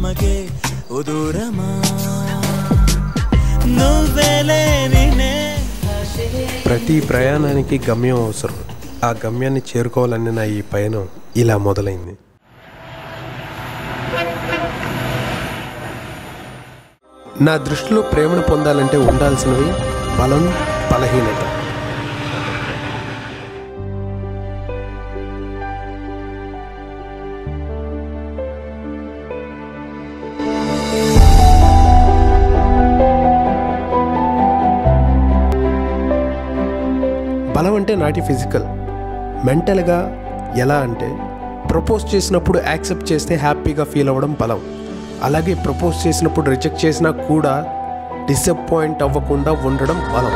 నమగే ఉదూరమా నువ్వేలేనినే. ప్రతి ప్రయాణానికి గమ్యం అవసరం. ఆ గమ్యాన్ని చేరుకోవాలని నా ఈ పయనం ఇలా మొదలైంది. నా దృష్టిలో ప్రేమను పొందాలంటే ఉండాల్సినవి బలం, బలహీనత. బలం అంటే నాటి ఫిజికల్, మెంటల్గా. ఎలా అంటే ప్రపోజ్ చేసినప్పుడు యాక్సెప్ట్ చేస్తే హ్యాపీగా ఫీల్ అవ్వడం బలం. అలాగే ప్రపోజ్ చేసినప్పుడు రిజెక్ట్ చేసినా కూడా డిసప్పాయింట్ అవ్వకుండా ఉండడం బలం.